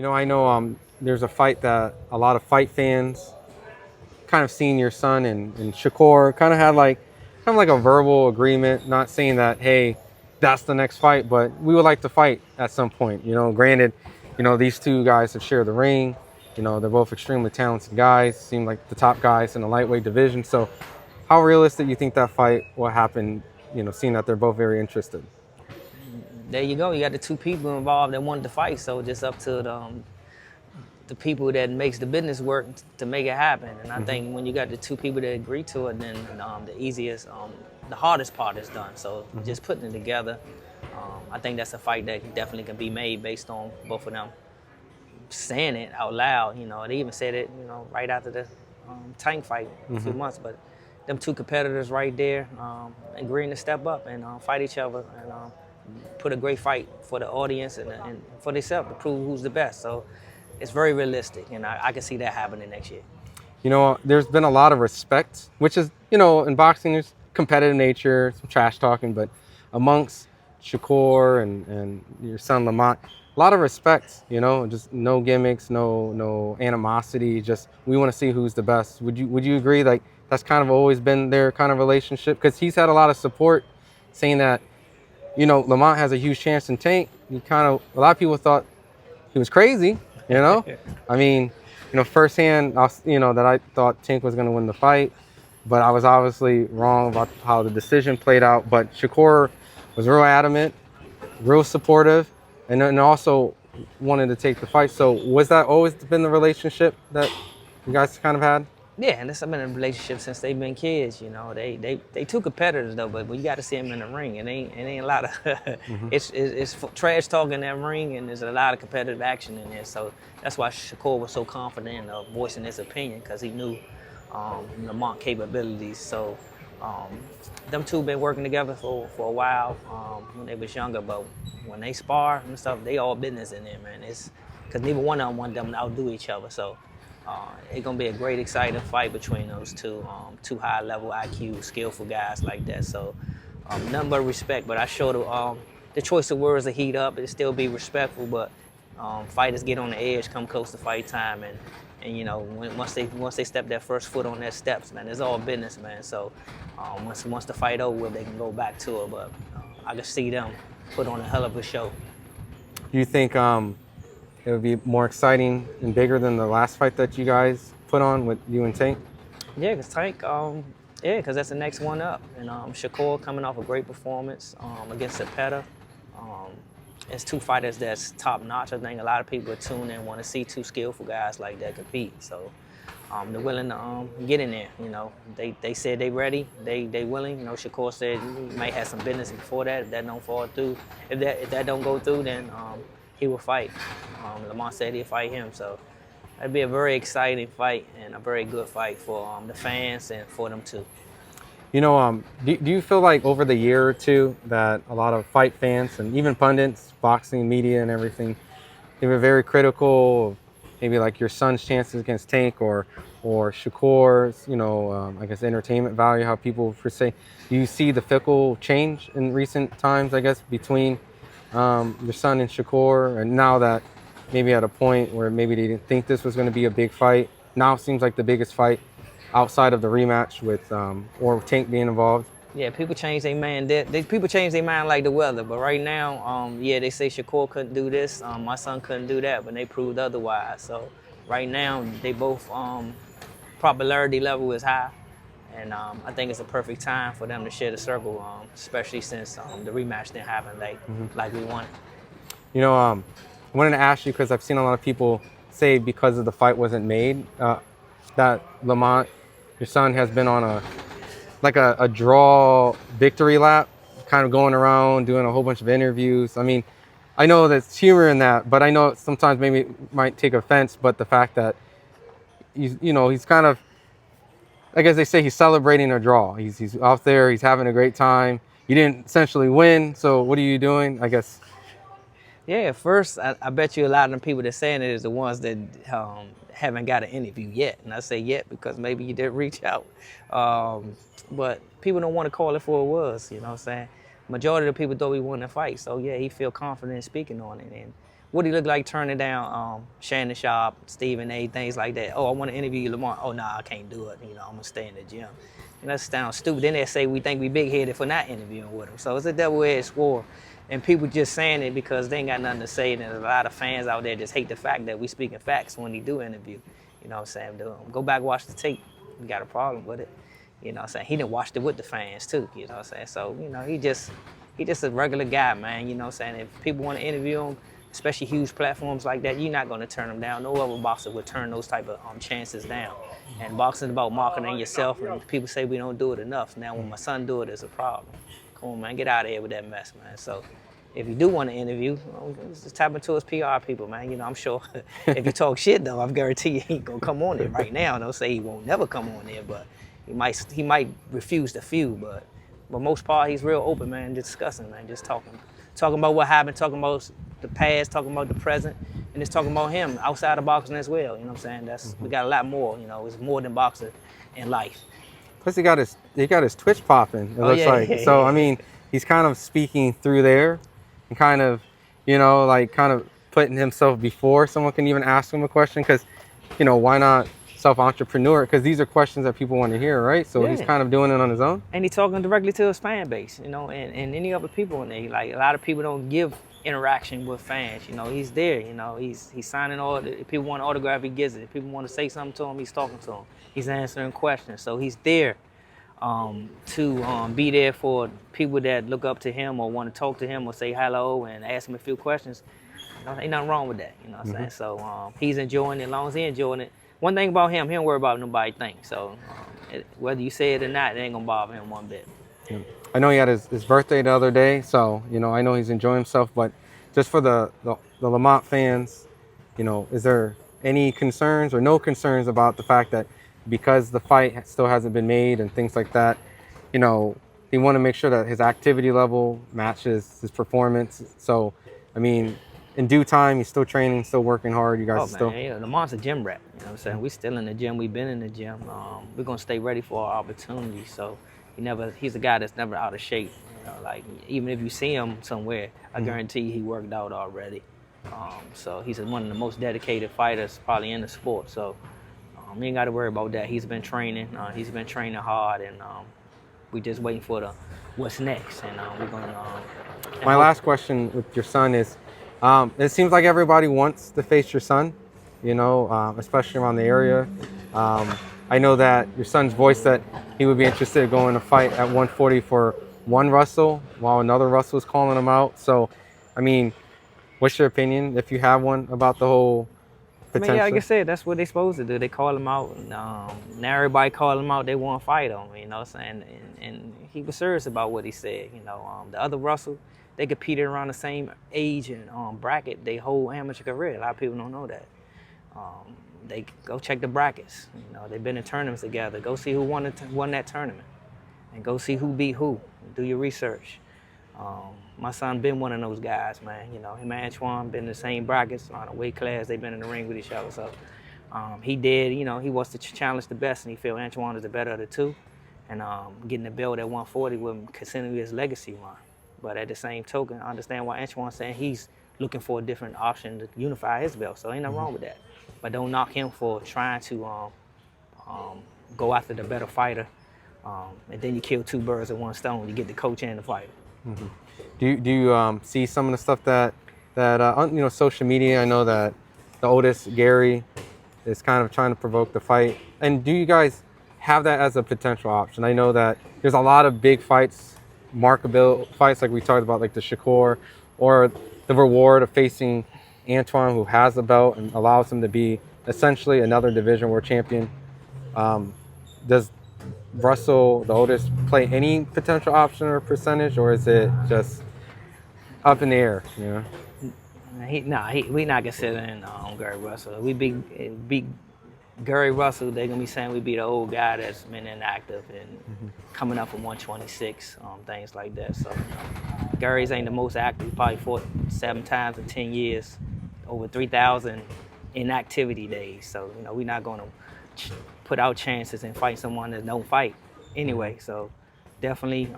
I know there's a fight that a lot of fight fans kind of seen your son and Shakur kind of like a verbal agreement, not saying that, hey, that's the next fight, but we would like to fight at some point. Granted, these two guys have shared the ring. They're both extremely talented guys, seem like the top guys in the lightweight division. So how realistic do you think that fight will happen, seeing that they're both very interested? There you go. You got the two people involved that wanted to fight, so just up to the people that makes the business work to make it happen. And I think when you got the two people that agree to it, then the hardest part is done. So just putting it together, I think that's a fight that definitely can be made based on both of them saying it out loud. They even said it, right after the Tank fight a few months. But them two competitors right there agreeing to step up and fight each other and put a great fight for the audience and for themselves to prove who's the best. So it's very realistic, and I can see that happening next year. There's been a lot of respect, which is, in boxing, there's competitive nature, some trash talking, but amongst Shakur and your son Lamont, a lot of respect, just no gimmicks, no animosity, just we want to see who's the best. Would you agree, like, that's kind of always been their kind of relationship? Because he's had a lot of support saying that, Lamont has a huge chance in Tank. A lot of people thought he was crazy, I mean, firsthand, that I thought Tank was going to win the fight, but I was obviously wrong about how the decision played out. But Shakur was real adamant, real supportive, and also wanted to take the fight. So was that always been the relationship that you guys kind of had? Yeah, and this have been in a relationship since they've been kids. They two competitors though, but you got to see them in the ring. It ain't a lot of it's trash talk in that ring, and there's a lot of competitive action in there. So that's why Shakur was so confident of voicing his opinion, because he knew Lamont capabilities. So them two been working together for a while when they was younger, but when they spar and stuff, they all business in there, man. It's because neither one of them want them to outdo each other. So. It's gonna be a great, exciting fight between those two high-level IQ, skillful guys like that. So, nothing but respect. But I show the choice of words to heat up. It still be respectful, but fighters get on the edge, come close to fight time, and once they step their first foot on their steps, man, it's all business, man. So, once the fight over, they can go back to it. But I can see them put on a hell of a show. Do you think it would be more exciting and bigger than the last fight that you guys put on with you and Tank? Yeah, because Tank, because that's the next one up. And Shakur coming off a great performance against Zepeda. It's two fighters that's top notch. I think a lot of people are tuned in, want to see two skillful guys like that compete. So they're willing to get in there. They said they ready. They willing. Shakur said he might have some business before that. If that don't fall through, if that don't go through, then he will fight. Lamont said he'll fight him. So that'd be a very exciting fight and a very good fight for the fans and for them too. Do you feel like over the year or two that a lot of fight fans and even pundits, boxing media and everything, they were very critical of maybe like your son's chances against Tank or Shakur's, I guess entertainment value, how people per se. Do you see the fickle change in recent times, I guess, between your son and Shakur, and now that maybe at a point where maybe they didn't think this was going to be a big fight, now it seems like the biggest fight outside of the rematch with or Tank being involved? Yeah, people change their mind. People change their mind like the weather. But right now, they say Shakur couldn't do this, my son couldn't do that, but they proved otherwise. So right now, they both popularity level is high, and I think it's a perfect time for them to share the circle, especially since the rematch didn't happen like we wanted. I wanted to ask you, because I've seen a lot of people say because of the fight wasn't made, that Lamont, your son, has been on a draw victory lap, kind of going around doing a whole bunch of interviews. I mean, I know there's humor in that, but I know sometimes maybe it might take offense. But the fact that he's kind of, I guess they say he's celebrating a draw. He's out there, he's having a great time. You didn't essentially win, so what are you doing? I guess. Yeah, at first, I bet you a lot of the people that saying it is the ones that haven't got an interview yet. And I say yet because maybe you didn't reach out. But people don't want to call it for what it was, you know what I'm saying? Majority of the people thought we won the fight. So, yeah, he feel confident in speaking on it. And what do you look like turning down Shannon Sharp, Stephen A, things like that? Oh, I want to interview you, Lamont. Oh, nah, I can't do it. You know, I'm gonna stay in the gym. And that sounds stupid. Then they say we think we big-headed for not interviewing with them. So it's a double-edged sword. And people just saying it because they ain't got nothing to say. And there's a lot of fans out there just hate the fact that we speaking facts when they do interview. You know what I'm saying? Go back, watch the tape. We got a problem with it. You know what I'm saying? He done watched it with the fans too. You know what I'm saying? So, you know, he just a regular guy, man. You know what I'm saying? If people want to interview him, especially huge platforms like that, you're not going to turn them down. No other boxer would turn those type of chances down. And boxing is about marketing yourself, and people say we don't do it enough. Now, when my son do it, it's a problem. Come on, man, get out of here with that mess, man. So, if you do want to interview, just tap into his PR people, man. You know, I'm sure if you talk shit, though, I guarantee you he ain't gonna come on there right now. Don't say he won't never come on there, but he might refuse the few, but for most part, he's real open, man, discussing, man, just talking about what happened, talking about the past, talking about the present, and just talking about him outside of boxing as well. You know what I'm saying? We got a lot more. You know, it's more than boxing in life. Plus, he got his Twitch popping. It looks like. Yeah, so I mean, he's kind of speaking through there, and kind of, you know, like kind of putting himself before someone can even ask him a question. Because, you know, why not self-entrepreneur? Because these are questions that people want to hear, right? So he's kind of doing it on his own. And he's talking directly to his fan base, you know, and any other people in there. Like, a lot of people don't give interaction with fans. You know, he's there. You know, he's signing all. If people want an autograph, he gives it. If people want to say something to him, he's talking to them. He's answering questions. So he's there to be there for people that look up to him or want to talk to him or say hello and ask him a few questions. You know, ain't nothing wrong with that. You know what I'm saying? So he's enjoying it. As long as he's enjoying it. One thing about him, he don't worry about what nobody thinks. So whether you say it or not, it ain't gonna bother him one bit. Yeah. I know he had his birthday the other day, so, you know, I know he's enjoying himself. But just for the Lamont fans, you know, is there any concerns or no concerns about the fact that because the fight still hasn't been made and things like that, you know, they want to make sure that his activity level matches his performance. So, I mean, in due time, he's still training, still working hard. You guys still. Man, yeah, Lamont's a gym rat. You know what I'm saying? We still in the gym. We've been in the gym. We're gonna stay ready for our opportunity. So he's a guy that's never out of shape. You know, like even if you see him somewhere, I guarantee he worked out already. So he's one of the most dedicated fighters probably in the sport. So we ain't got to worry about that. He's been training. He's been training hard, and we just waiting for what's next. And we're gonna. My last question with your son is. It seems like everybody wants to face your son, you know, especially around the area. I know that your son's voiced that he would be interested in going to fight at 140 for one Russell, while another Russell is calling him out. So, I mean, what's your opinion, if you have one, about the whole potential? I mean, yeah, like I said, that's what they're supposed to do. They call him out. And, now everybody call him out. They want to fight him, you know what I'm saying? And he was serious about what he said. You know, the other Russell, they competed around the same age and bracket their whole amateur career. A lot of people don't know that. They go check the brackets. You know, they've been in tournaments together. Go see who won that tournament, and go see who beat who. Do your research. My son been one of those guys, man. You know, him and Antoine been in the same brackets on a weight class. They've been in the ring with each other. So he did. You know, he wants to challenge the best, and he feel Antoine is the better of the two. And getting the belt at 140 would consider his legacy run. But at the same token, I understand why Antoine's saying he's looking for a different option to unify his belt. So ain't nothing wrong with that. But don't knock him for trying to go after the better fighter. And then you kill two birds with one stone. You get the coach and the fighter. Do you see some of the stuff that on, you know, social media? I know that the Otis Gary is kind of trying to provoke the fight. And do you guys have that as a potential option? I know that there's a lot of big fights, marketable fights like we talked about, like the Shakur, or the reward of facing Antoine, who has the belt and allows him to be essentially another division world champion. Does Russell, the Otis, play any potential option or percentage, or is it just up in the air? You know, We not considering Gary Russell. We beat Gary Russell. They're gonna be saying we beat an old guy that's been inactive and coming up from 126, things like that. So Gary's ain't the most active. He probably fought 7 times in 10 years, over 3,000 inactivity days. So you know, we're not gonna put out chances and fight someone that don't fight anyway. So definitely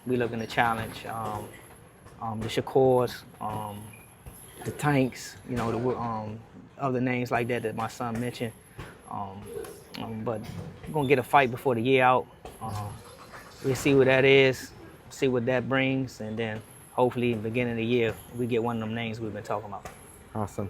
we looking to challenge the Shakurs, the Tanks, you know, the other names like that that my son mentioned. But we're gonna get a fight before the year out. We'll see what that is, see what that brings, and then hopefully in the beginning of the year we get one of them names we've been talking about. Awesome.